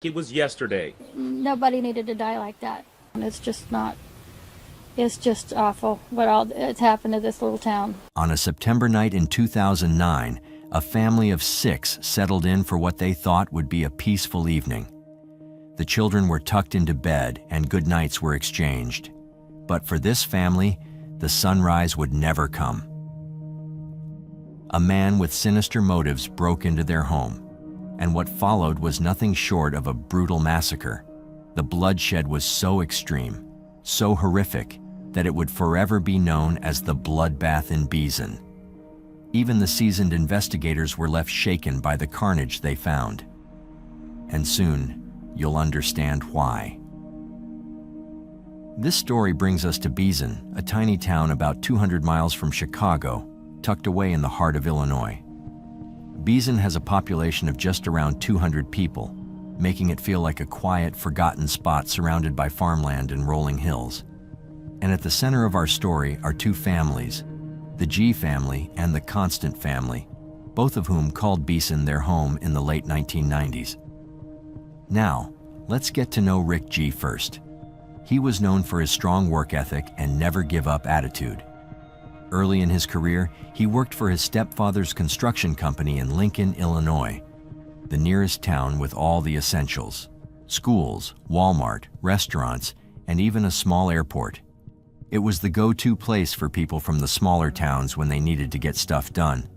It was yesterday. Nobody needed to die like that. And it's just not, it's just awful what all it's happened to this little town. On a September night in 2009, a family of 6 settled in for what they thought would be a peaceful evening. The children were tucked into bed and good nights were exchanged. But for this family, the sunrise would never come. A man with sinister motives broke into their home, and what followed was nothing short of a brutal massacre. The bloodshed was so extreme, so horrific, that it would forever be known as the Bloodbath in Beason. Even the seasoned investigators were left shaken by the carnage they found. And soon, you'll understand why. This story brings us to Beason, a tiny town about 200 miles from Chicago, tucked away in the heart of Illinois. Beason has a population of just around 200 people, making it feel like a quiet, forgotten spot surrounded by farmland and rolling hills. And at the center of our story are 2 families, the G family and the Constant family, both of whom called Beason their home in the late 1990s. Now, let's get to know Rick G first. He was known for his strong work ethic and never-give-up attitude. Early in his career, he worked for his stepfather's construction company in Lincoln, Illinois, the nearest town with all the essentials: schools, Walmart, restaurants, and even a small airport. It was the go-to place for people from the smaller towns when they needed to get stuff done.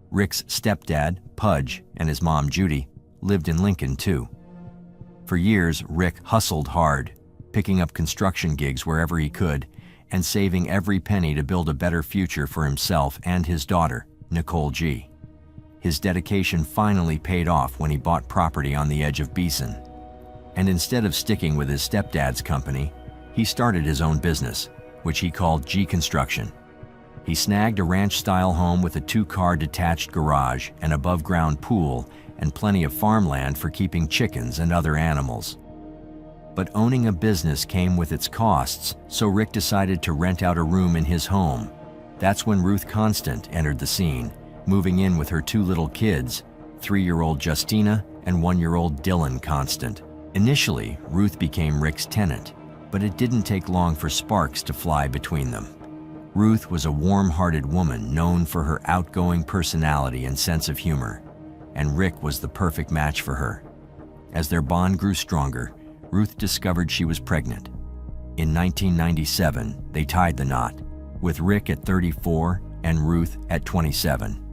Rick's stepdad, Pudge, and his mom, Judy, lived in Lincoln too. For years, Rick hustled hard, picking up construction gigs wherever he could, and saving every penny to build a better future for himself and his daughter, Nicole G. His dedication finally paid off when he bought property on the edge of Beason. And instead of sticking with his stepdad's company, he started his own business, which he called G Construction. He snagged a ranch-style home with a 2-car detached garage, an above-ground pool, and plenty of farmland for keeping chickens and other animals. But owning a business came with its costs, so Rick decided to rent out a room in his home. That's when Ruth Constant entered the scene, moving in with her 2 little kids, 3-year-old Justina and 1-year-old Dylan Constant. Initially, Ruth became Rick's tenant, but it didn't take long for sparks to fly between them. Ruth was a warm-hearted woman known for her outgoing personality and sense of humor, and Rick was the perfect match for her. As their bond grew stronger, Ruth discovered she was pregnant. In 1997, they tied the knot, with Rick at 34 and Ruth at 27.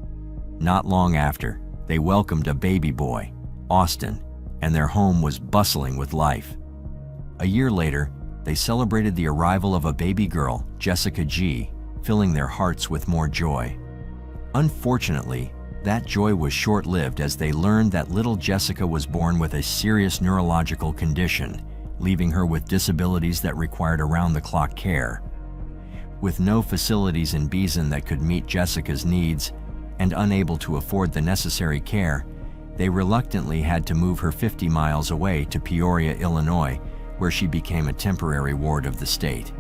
Not long after, they welcomed a baby boy, Austin, and their home was bustling with life. A year later, they celebrated the arrival of a baby girl, Jessica G., filling their hearts with more joy. Unfortunately, that joy was short-lived as they learned that little Jessica was born with a serious neurological condition, leaving her with disabilities that required around-the-clock care. With no facilities in Beason that could meet Jessica's needs, and unable to afford the necessary care, they reluctantly had to move her 50 miles away to Peoria, Illinois, where she became a temporary ward of the state.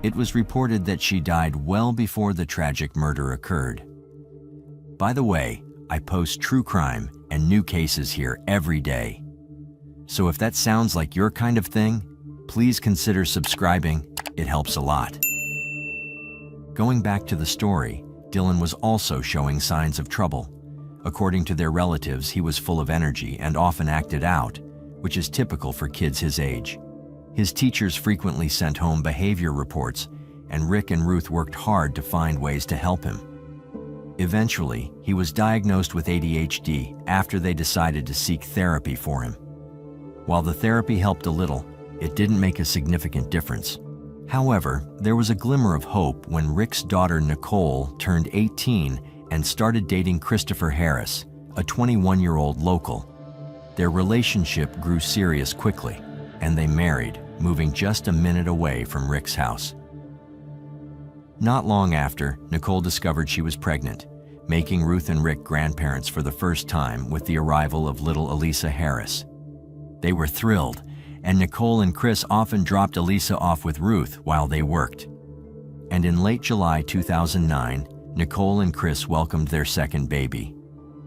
It was reported that she died well before the tragic murder occurred. By the way, I post true crime and new cases here every day. So if that sounds like your kind of thing, please consider subscribing. It helps a lot. Going back to the story, Dylan was also showing signs of trouble. According to their relatives, he was full of energy and often acted out, which is typical for kids his age. His teachers frequently sent home behavior reports, and Rick and Ruth worked hard to find ways to help him. Eventually, he was diagnosed with ADHD after they decided to seek therapy for him. While the therapy helped a little, it didn't make a significant difference. However, there was a glimmer of hope when Rick's daughter Nicole turned 18 and started dating Christopher Harris, a 21-year-old local. Their relationship grew serious quickly, and they married, moving just a minute away from Rick's house. Not long after, Nicole discovered she was pregnant, making Ruth and Rick grandparents for the first time with the arrival of little Elisa Harris. They were thrilled, and Nicole and Chris often dropped Elisa off with Ruth while they worked. And in late July 2009, Nicole and Chris welcomed their second baby.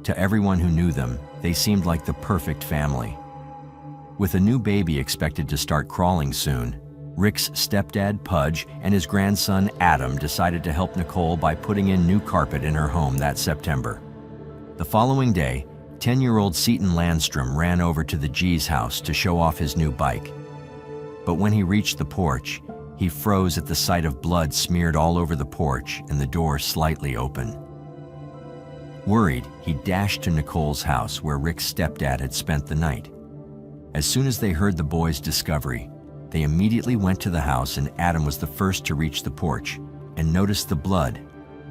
To everyone who knew them, they seemed like the perfect family. With a new baby expected to start crawling soon, Rick's stepdad, Pudge, and his grandson, Adam, decided to help Nicole by putting in new carpet in her home that September. The following day, 10-year-old Seton Landstrom ran over to the G's house to show off his new bike. But when he reached the porch, he froze at the sight of blood smeared all over the porch and the door slightly open. Worried, he dashed to Nicole's house where Rick's stepdad had spent the night. As soon as they heard the boys' discovery, they immediately went to the house, and Adam was the first to reach the porch and noticed the blood,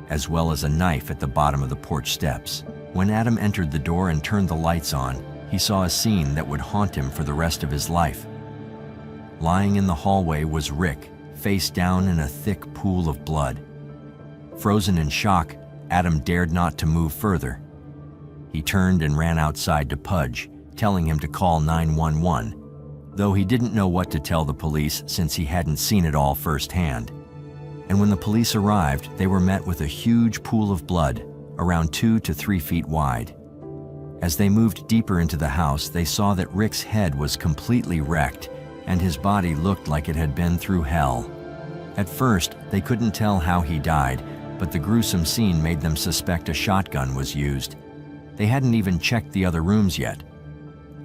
as well as a knife at the bottom of the porch steps. When Adam entered the door and turned the lights on, he saw a scene that would haunt him for the rest of his life. Lying in the hallway was Rick, face down in a thick pool of blood. Frozen in shock, Adam dared not to move further. He turned and ran outside to Pudge, telling him to call 911, though he didn't know what to tell the police since he hadn't seen it all firsthand. And when the police arrived, they were met with a huge pool of blood, around 2 to 3 feet wide. As they moved deeper into the house, they saw that Rick's head was completely wrecked, and his body looked like it had been through hell. At first, they couldn't tell how he died, but the gruesome scene made them suspect a shotgun was used. They hadn't even checked the other rooms yet.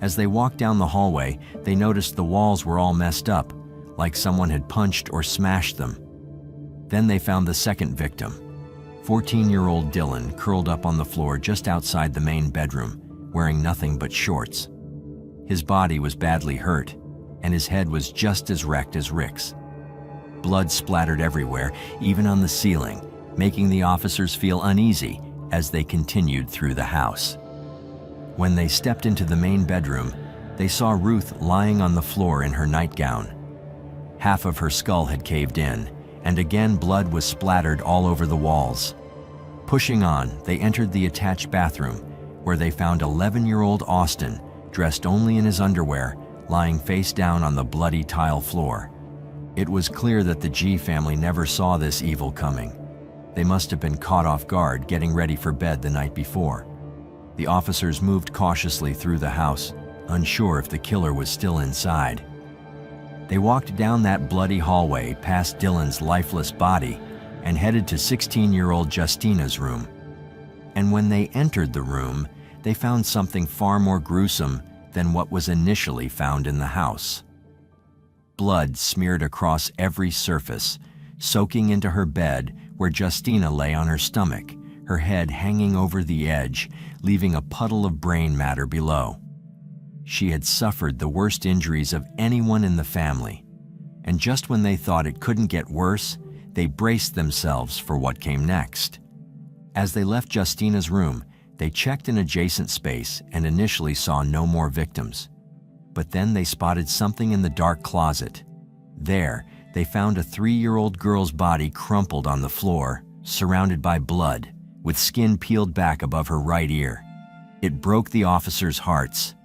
As they walked down the hallway, they noticed the walls were all messed up, like someone had punched or smashed them. Then they found the second victim, 14-year-old Dylan, curled up on the floor just outside the main bedroom, wearing nothing but shorts. His body was badly hurt, and his head was just as wrecked as Rick's. Blood splattered everywhere, even on the ceiling, making the officers feel uneasy as they continued through the house. When they stepped into the main bedroom, they saw Ruth lying on the floor in her nightgown. Half of her skull had caved in, and again blood was splattered all over the walls. Pushing on, they entered the attached bathroom, where they found 11-year-old Austin, dressed only in his underwear, lying face down on the bloody tile floor. It was clear that the G family never saw this evil coming. They must have been caught off guard getting ready for bed the night before. The officers moved cautiously through the house, unsure if the killer was still inside. They walked down that bloody hallway past Dylan's lifeless body and headed to 16-year-old Justina's room. And when they entered the room, they found something far more gruesome than what was initially found in the house. Blood smeared across every surface, soaking into her bed where Justina lay on her stomach, her head hanging over the edge, leaving a puddle of brain matter below. She had suffered the worst injuries of anyone in the family, and just when they thought it couldn't get worse, they braced themselves for what came next. As they left Justina's room, they checked an adjacent space and initially saw no more victims. But then they spotted something in the dark closet. There, they found a 3-year-old girl's body crumpled on the floor, surrounded by blood, with skin peeled back above her right ear. It broke the officers' hearts.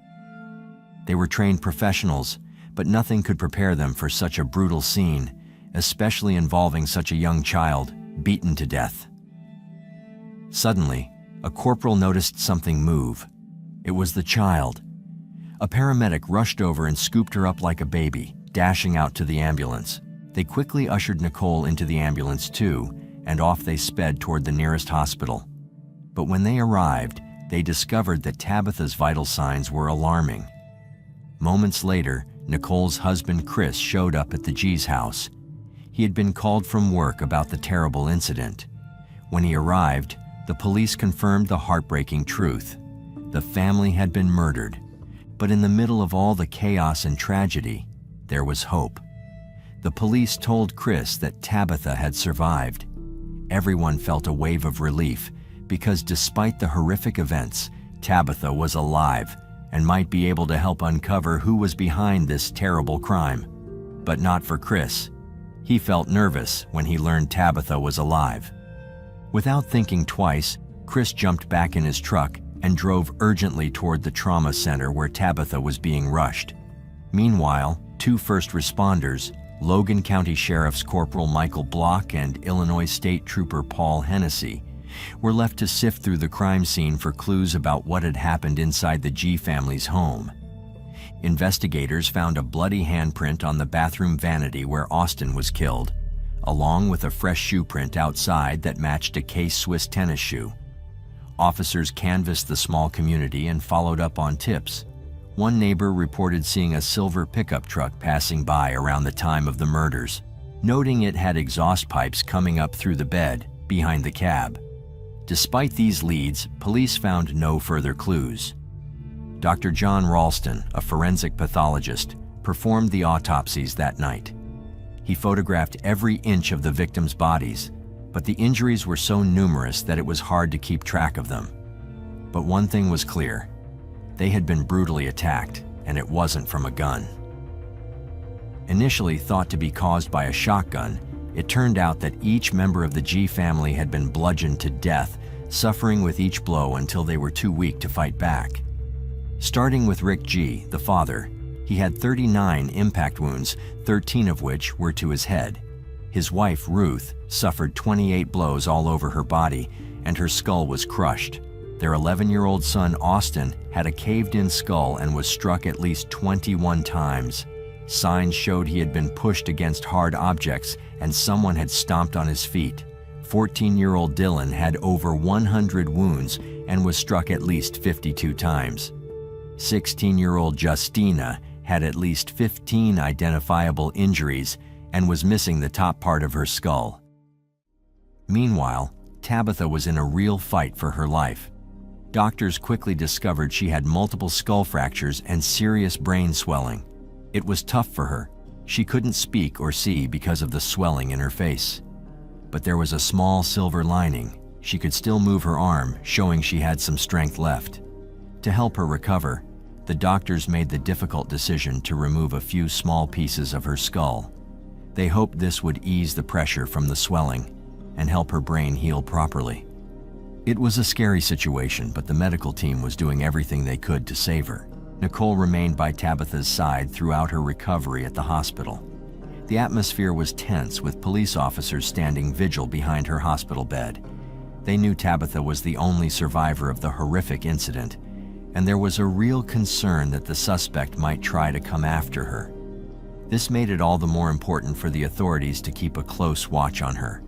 They were trained professionals, but nothing could prepare them for such a brutal scene, especially involving such a young child, beaten to death. Suddenly, a corporal noticed something move. It was the child. A paramedic rushed over and scooped her up like a baby, dashing out to the ambulance. They quickly ushered Nicole into the ambulance too, and off they sped toward the nearest hospital. But when they arrived, they discovered that Tabitha's vital signs were alarming. Moments later, Nicole's husband Chris showed up at the G's house. He had been called from work about the terrible incident. When he arrived, the police confirmed the heartbreaking truth. The family had been murdered. But in the middle of all the chaos and tragedy, there was hope. The police told Chris that Tabitha had survived. Everyone felt a wave of relief because despite the horrific events, Tabitha was alive and might be able to help uncover who was behind this terrible crime. But not for Chris. He felt nervous when he learned Tabitha was alive. Without thinking twice, Chris jumped back in his truck and drove urgently toward the trauma center where Tabitha was being rushed. Meanwhile, 2 first responders, Logan County Sheriff's Corporal Michael Block and Illinois State Trooper Paul Hennessy, were left to sift through the crime scene for clues about what had happened inside the G family's home. investigators found a bloody handprint on the bathroom vanity where Austin was killed, along with a fresh shoe print outside that matched a K-Swiss tennis shoe. Officers canvassed the small community and followed up on tips. One neighbor reported seeing a silver pickup truck passing by around the time of the murders, noting it had exhaust pipes coming up through the bed behind the cab. Despite these leads, police found no further clues. Dr. John Ralston, a forensic pathologist, performed the autopsies that night. He photographed every inch of the victims' bodies, but the injuries were so numerous that it was hard to keep track of them. But one thing was clear: they had been brutally attacked, and it wasn't from a gun. Initially thought to be caused by a shotgun, it turned out that each member of the G family had been bludgeoned to death, suffering with each blow until they were too weak to fight back. Starting with Rick G., the father, he had 39 impact wounds, 13 of which were to his head. His wife, Ruth, suffered 28 blows all over her body, and her skull was crushed. Their 11-year-old son, Austin, had a caved-in skull and was struck at least 21 times. Signs showed he had been pushed against hard objects and someone had stomped on his feet. 14-year-old Dylan had over 100 wounds and was struck at least 52 times. 16-year-old Justina had at least 15 identifiable injuries and was missing the top part of her skull. Meanwhile, Tabitha was in a real fight for her life. Doctors quickly discovered she had multiple skull fractures and serious brain swelling. It was tough for her. She couldn't speak or see because of the swelling in her face. But there was a small silver lining. She could still move her arm, showing she had some strength left. To help her recover, the doctors made the difficult decision to remove a few small pieces of her skull. They hoped this would ease the pressure from the swelling and help her brain heal properly. It was a scary situation, but the medical team was doing everything they could to save her. Nicole remained by Tabitha's side throughout her recovery at the hospital. The atmosphere was tense, with police officers standing vigil behind her hospital bed. They knew Tabitha was the only survivor of the horrific incident, and there was a real concern that the suspect might try to come after her. This made it all the more important for the authorities to keep a close watch on her.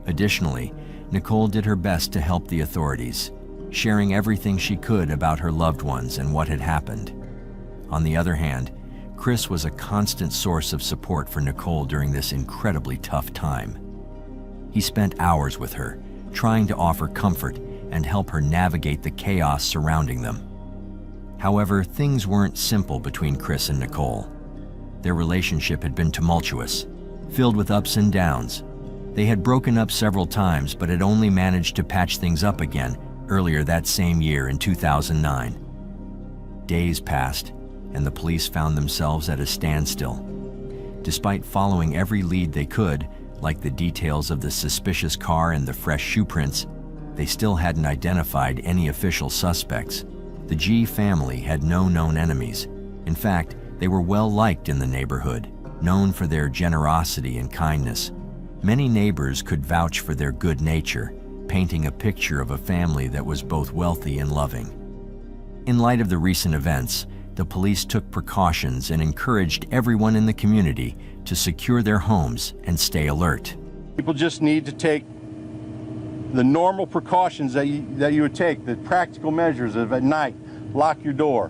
Additionally, Nicole did her best to help the authorities, sharing everything she could about her loved ones and what had happened. On the other hand, Chris was a constant source of support for Nicole during this incredibly tough time. He spent hours with her, trying to offer comfort and help her navigate the chaos surrounding them. However, things weren't simple between Chris and Nicole. Their relationship had been tumultuous, filled with ups and downs. They had broken up several times, but had only managed to patch things up again earlier that same year in 2009. Days passed, and the police found themselves at a standstill. Despite following every lead they could, like the details of the suspicious car and the fresh shoe prints, they still hadn't identified any official suspects. The G family had no known enemies. In fact, they were well liked in the neighborhood, known for their generosity and kindness. Many neighbors could vouch for their good nature, painting a picture of a family that was both wealthy and loving. In light of the recent events, the police took precautions and encouraged everyone in the community to secure their homes and stay alert. People just need to take the normal precautions that you would take, the practical measures of at night, lock your door,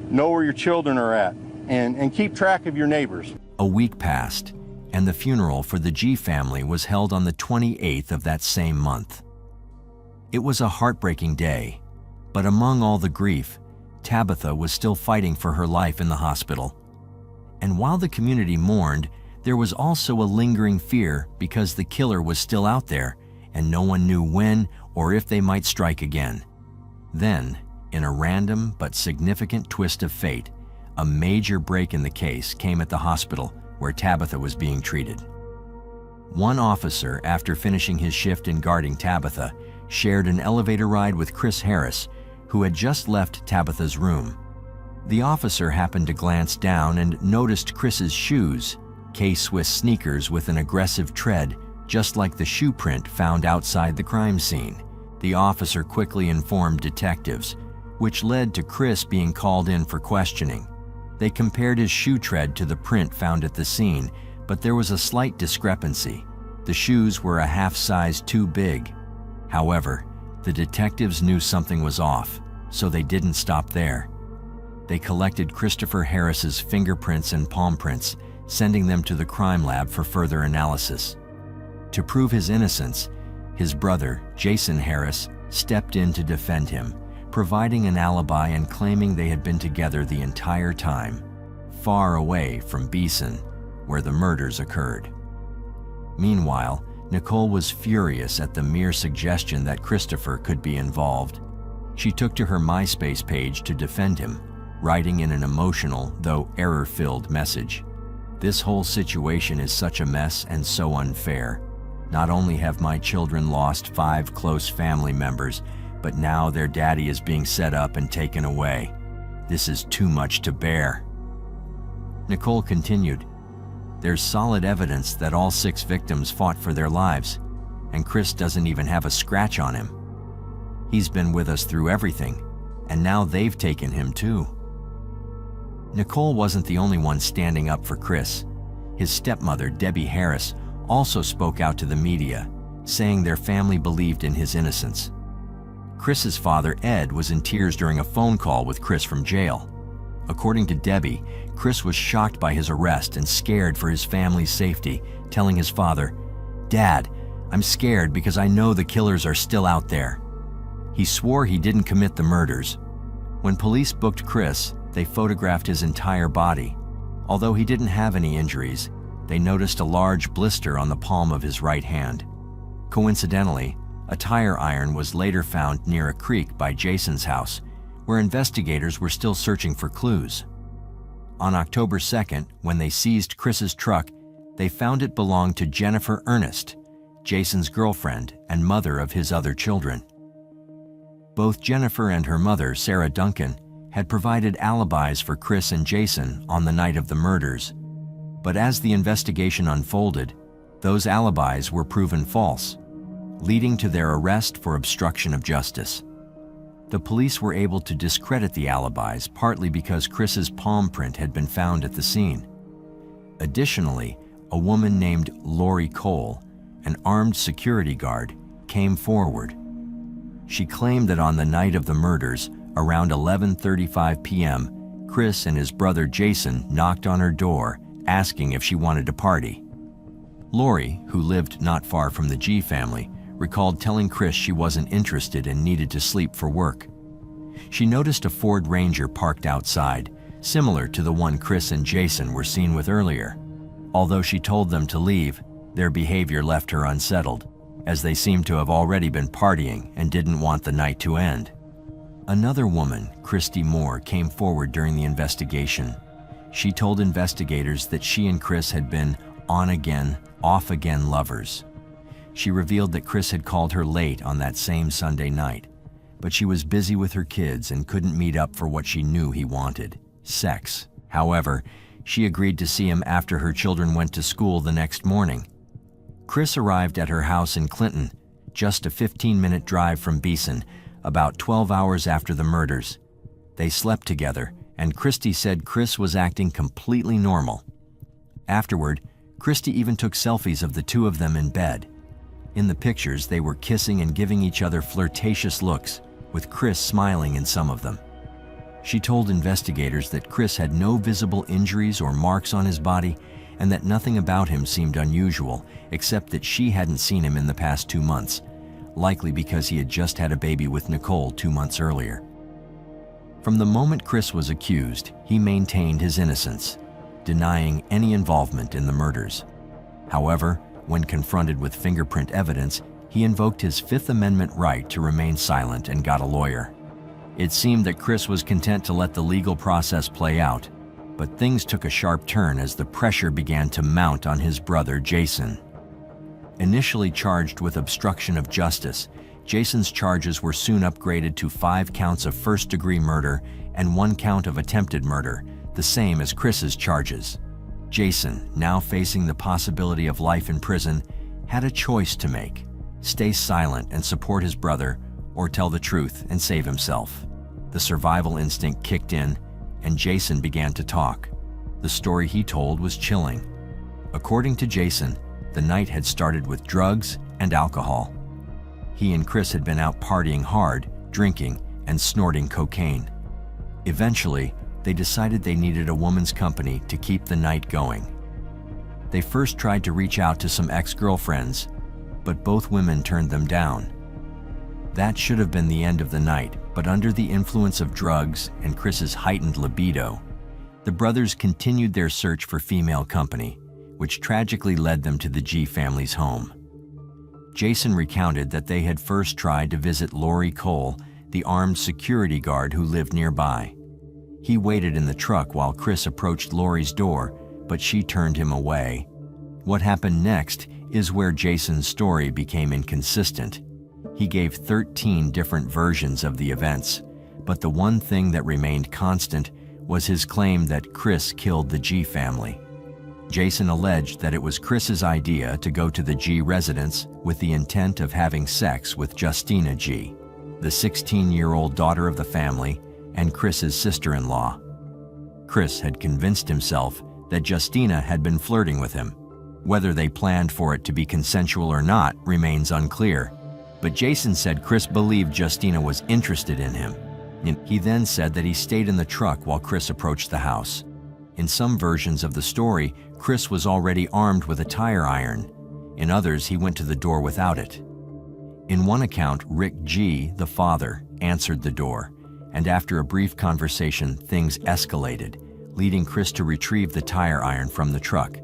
know where your children are at, and keep track of your neighbors. A week passed, and the funeral for the G family was held on the 28th of that same month. It was a heartbreaking day, but among all the grief, Tabitha was still fighting for her life in the hospital. And while the community mourned, there was also a lingering fear because the killer was still out there and no one knew when or if they might strike again. Then, in a random but significant twist of fate, a major break in the case came at the hospital where Tabitha was being treated. One officer, after finishing his shift in guarding Tabitha, shared an elevator ride with Chris Harris, who had just left Tabitha's room. The officer happened to glance down and noticed Chris's shoes, K-Swiss sneakers with an aggressive tread, just like the shoe print found outside the crime scene. The officer quickly informed detectives, which led to Chris being called in for questioning. They compared his shoe tread to the print found at the scene, but there was a slight discrepancy. The shoes were a half size too big. However, the detectives knew something was off, so they didn't stop there. They collected Christopher Harris's fingerprints and palm prints, sending them to the crime lab for further analysis. To prove his innocence, his brother, Jason Harris, stepped in to defend him, providing an alibi and claiming they had been together the entire time, far away from Beason, where the murders occurred. Meanwhile, Nicole was furious at the mere suggestion that Christopher could be involved. She took to her MySpace page to defend him, writing in an emotional, though error-filled message. "This whole situation is such a mess and so unfair. Not only have my children lost 5 close family members, but now their daddy is being set up and taken away. This is too much to bear." Nicole continued, "There's solid evidence that all 6 victims fought for their lives, and Chris doesn't even have a scratch on him. He's been with us through everything, and now they've taken him too." Nicole wasn't the only one standing up for Chris. His stepmother, Debbie Harris, also spoke out to the media, saying their family believed in his innocence. Chris's father, Ed, was in tears during a phone call with Chris from jail. According to Debbie, Chris was shocked by his arrest and scared for his family's safety, telling his father, "Dad, I'm scared because I know the killers are still out there." He swore he didn't commit the murders. When police booked Chris, they photographed his entire body. Although he didn't have any injuries, they noticed a large blister on the palm of his right hand. Coincidentally, a tire iron was later found near a creek by Jason's house, where investigators were still searching for clues. On October 2nd, when they seized Chris's truck, they found it belonged to Jennifer Ernest, Jason's girlfriend and mother of his other children. Both Jennifer and her mother, Sarah Duncan, had provided alibis for Chris and Jason on the night of the murders. But as the investigation unfolded, those alibis were proven false, leading to their arrest for obstruction of justice. The police were able to discredit the alibis partly because Chris's palm print had been found at the scene. Additionally, a woman named Lori Cole, an armed security guard, came forward. She claimed that on the night of the murders, around 11:35 p.m., Chris and his brother Jason knocked on her door, asking if she wanted to party. Lori, who lived not far from the G family, recalled telling Chris she wasn't interested and needed to sleep for work. She noticed a Ford Ranger parked outside, similar to the one Chris and Jason were seen with earlier. Although she told them to leave, their behavior left her unsettled, as they seemed to have already been partying and didn't want the night to end. Another woman, Christy Moore, came forward during the investigation. She told investigators that she and Chris had been on-again, off-again lovers. She revealed that Chris had called her late on that same Sunday night, but she was busy with her kids and couldn't meet up for what she knew he wanted, sex. However, she agreed to see him after her children went to school the next morning. Chris arrived at her house in Clinton, just a 15-minute drive from Beason, about 12 hours after the murders. They slept together, and Christy said Chris was acting completely normal. Afterward, Christy even took selfies of the two of them in bed. In the pictures, they were kissing and giving each other flirtatious looks, with Chris smiling in some of them. She told investigators that Chris had no visible injuries or marks on his body, and that nothing about him seemed unusual, except that she hadn't seen him in the past 2 months, likely because he had just had a baby with Nicole 2 months earlier. From the moment Chris was accused, he maintained his innocence, denying any involvement in the murders. However, when confronted with fingerprint evidence, he invoked his Fifth Amendment right to remain silent and got a lawyer. It seemed that Chris was content to let the legal process play out, but things took a sharp turn as the pressure began to mount on his brother Jason. Initially charged with obstruction of justice, Jason's charges were soon upgraded to 5 counts of first-degree murder and 1 count of attempted murder, the same as Chris's charges. Jason, now facing the possibility of life in prison, had a choice to make: stay silent and support his brother, or tell the truth and save himself. The survival instinct kicked in, and Jason began to talk. The story he told was chilling. According to Jason, the night had started with drugs and alcohol. He and Chris had been out partying hard, drinking, and snorting cocaine. Eventually, they decided they needed a woman's company to keep the night going. They first tried to reach out to some ex-girlfriends, but both women turned them down. That should have been the end of the night, but under the influence of drugs and Chris's heightened libido, the brothers continued their search for female company, which tragically led them to the G family's home. Jason recounted that they had first tried to visit Lori Cole, the armed security guard who lived nearby. He waited in the truck while Chris approached Lori's door, but she turned him away. What happened next is where Jason's story became inconsistent. He gave 13 different versions of the events, but the one thing that remained constant was his claim that Chris killed the G family. Jason alleged that it was Chris's idea to go to the G residence with the intent of having sex with Justina G, the 16-year-old daughter of the family and Chris's sister-in-law. Chris had convinced himself that Justina had been flirting with him. Whether they planned for it to be consensual or not remains unclear, but Jason said Chris believed Justina was interested in him. He then said that he stayed in the truck while Chris approached the house. In some versions of the story, Chris was already armed with a tire iron. In others, he went to the door without it. In one account, Rick G., the father, answered the door, and after a brief conversation, things escalated, leading Chris to retrieve the tire iron from the truck.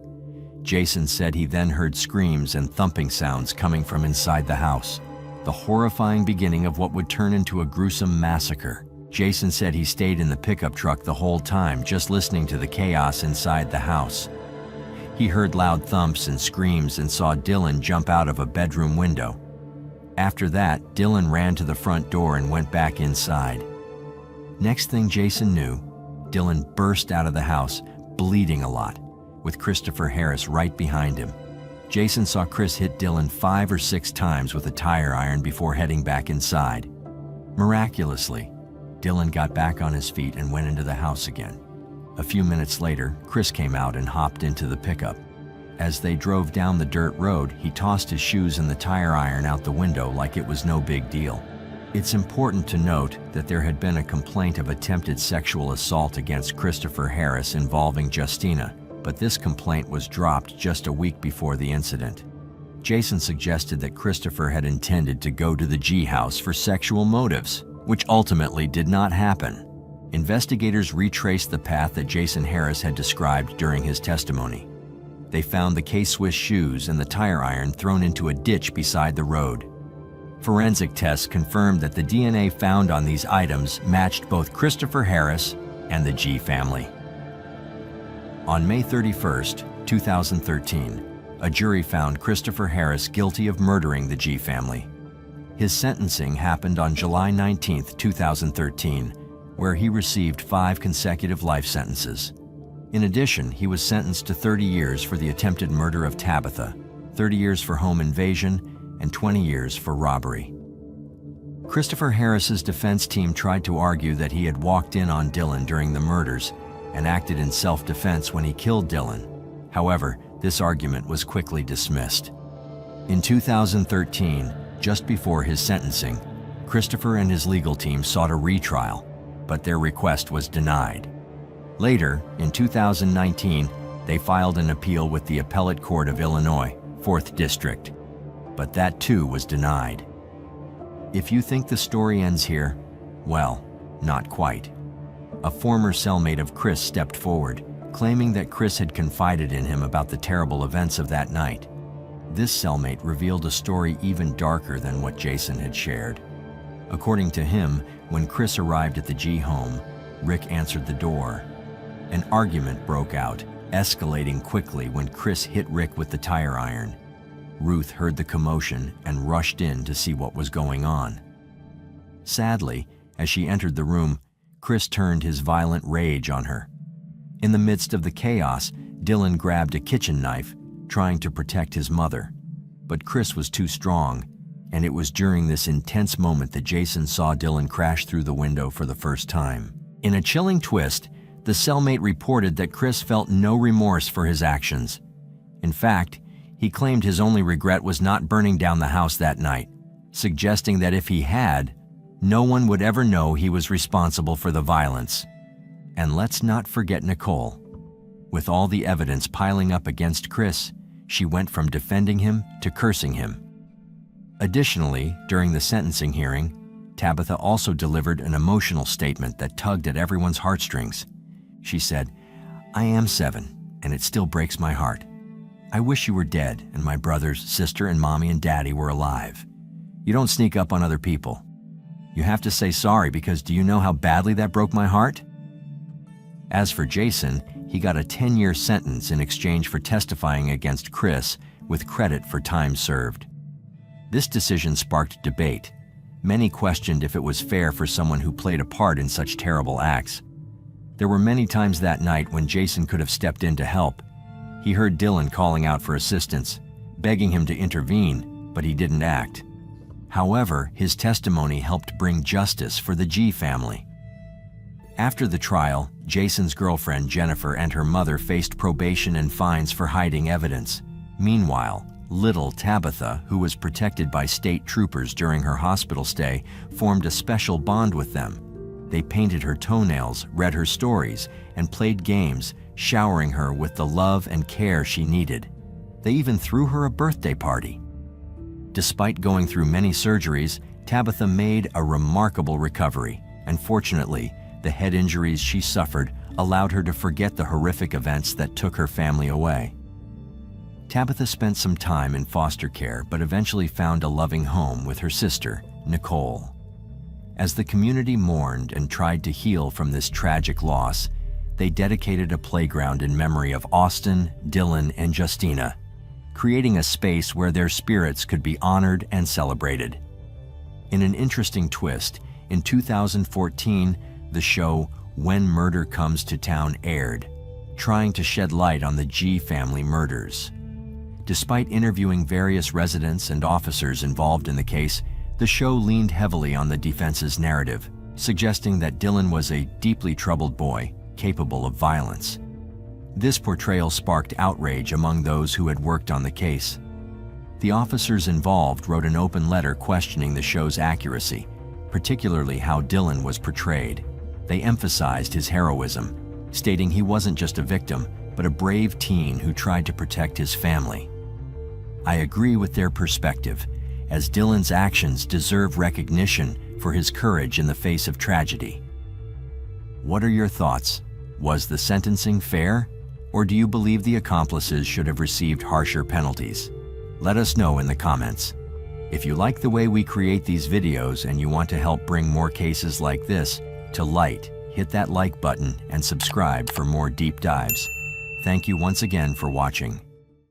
Jason said he then heard screams and thumping sounds coming from inside the house, the horrifying beginning of what would turn into a gruesome massacre. Jason said he stayed in the pickup truck the whole time, just listening to the chaos inside the house. He heard loud thumps and screams and saw Dylan jump out of a bedroom window. After that, Dylan ran to the front door and went back inside. Next thing Jason knew, Dylan burst out of the house, bleeding a lot, with Christopher Harris right behind him. Jason saw Chris hit Dylan 5 or 6 times with a tire iron before heading back inside. Miraculously, Dylan got back on his feet and went into the house again. A few minutes later, Chris came out and hopped into the pickup. As they drove down the dirt road, he tossed his shoes and the tire iron out the window like it was no big deal. It's important to note that there had been a complaint of attempted sexual assault against Christopher Harris involving Justina, but this complaint was dropped just a week before the incident. Jason suggested that Christopher had intended to go to the G house for sexual motives, which ultimately did not happen. Investigators retraced the path that Jason Harris had described during his testimony. They found the K-Swiss shoes and the tire iron thrown into a ditch beside the road. Forensic tests confirmed that the DNA found on these items matched both Christopher Harris and the G family. On May 31st, 2013, a jury found Christopher Harris guilty of murdering the G family. His sentencing happened on July 19, 2013, where he received 5 consecutive life sentences. In addition, he was sentenced to 30 years for the attempted murder of Tabitha, 30 years for home invasion, and 20 years for robbery. Christopher Harris's defense team tried to argue that he had walked in on Dylan during the murders and acted in self-defense when he killed Dylan. However, this argument was quickly dismissed. In 2013, just before his sentencing, Christopher and his legal team sought a retrial, but their request was denied. Later, in 2019, they filed an appeal with the Appellate Court of Illinois, 4th District, but that too was denied. If you think the story ends here, well, not quite. A former cellmate of Chris stepped forward, claiming that Chris had confided in him about the terrible events of that night. This cellmate revealed a story even darker than what Jason had shared. According to him, when Chris arrived at the G home, Rick answered the door. An argument broke out, escalating quickly when Chris hit Rick with the tire iron. Ruth heard the commotion and rushed in to see what was going on. Sadly, as she entered the room, Chris turned his violent rage on her. In the midst of the chaos, Dylan grabbed a kitchen knife, trying to protect his mother. But Chris was too strong, and it was during this intense moment that Jason saw Dylan crash through the window for the first time. In a chilling twist, The cellmate reported that Chris felt no remorse for his actions. In fact, he claimed his only regret was not burning down the house that night, suggesting that if he had, no one would ever know he was responsible for the violence. And let's not forget Nicole. With all the evidence piling up against Chris, she went from defending him to cursing him. Additionally, during the sentencing hearing, Tabitha also delivered an emotional statement that tugged at everyone's heartstrings. She said, "I am 7, and it still breaks my heart. I wish you were dead and my brothers, sister, and mommy and daddy were alive. You don't sneak up on other people. You have to say sorry because do you know how badly that broke my heart?" As for Jason, he got a 10-year sentence in exchange for testifying against Chris with credit for time served. This decision sparked debate. Many questioned if it was fair for someone who played a part in such terrible acts. There were many times that night when Jason could have stepped in to help. He heard Dylan calling out for assistance, begging him to intervene, but he didn't act. However, his testimony helped bring justice for the G family. After the trial, Jason's girlfriend Jennifer and her mother faced probation and fines for hiding evidence. Meanwhile, little Tabitha, who was protected by state troopers during her hospital stay, formed a special bond with them. They painted her toenails, read her stories, and played games, showering her with the love and care she needed. They even threw her a birthday party. Despite going through many surgeries, Tabitha made a remarkable recovery, and fortunately, the head injuries she suffered allowed her to forget the horrific events that took her family away. Tabitha spent some time in foster care, but eventually found a loving home with her sister, Nicole. As the community mourned and tried to heal from this tragic loss, they dedicated a playground in memory of Austin, Dylan, and Justina, creating a space where their spirits could be honored and celebrated. In an interesting twist, in 2014, the show When Murder Comes to Town aired, trying to shed light on the G family murders. Despite interviewing various residents and officers involved in the case, the show leaned heavily on the defense's narrative, suggesting that Dylan was a deeply troubled boy, capable of violence. This portrayal sparked outrage among those who had worked on the case. The officers involved wrote an open letter questioning the show's accuracy, particularly how Dylan was portrayed. They emphasized his heroism, stating he wasn't just a victim, but a brave teen who tried to protect his family. I agree with their perspective, as Dylan's actions deserve recognition for his courage in the face of tragedy. What are your thoughts? Was the sentencing fair? Or do you believe the accomplices should have received harsher penalties? Let us know in the comments. If you like the way we create these videos and you want to help bring more cases like this to light, hit that like button and subscribe for more deep dives. Thank you once again for watching.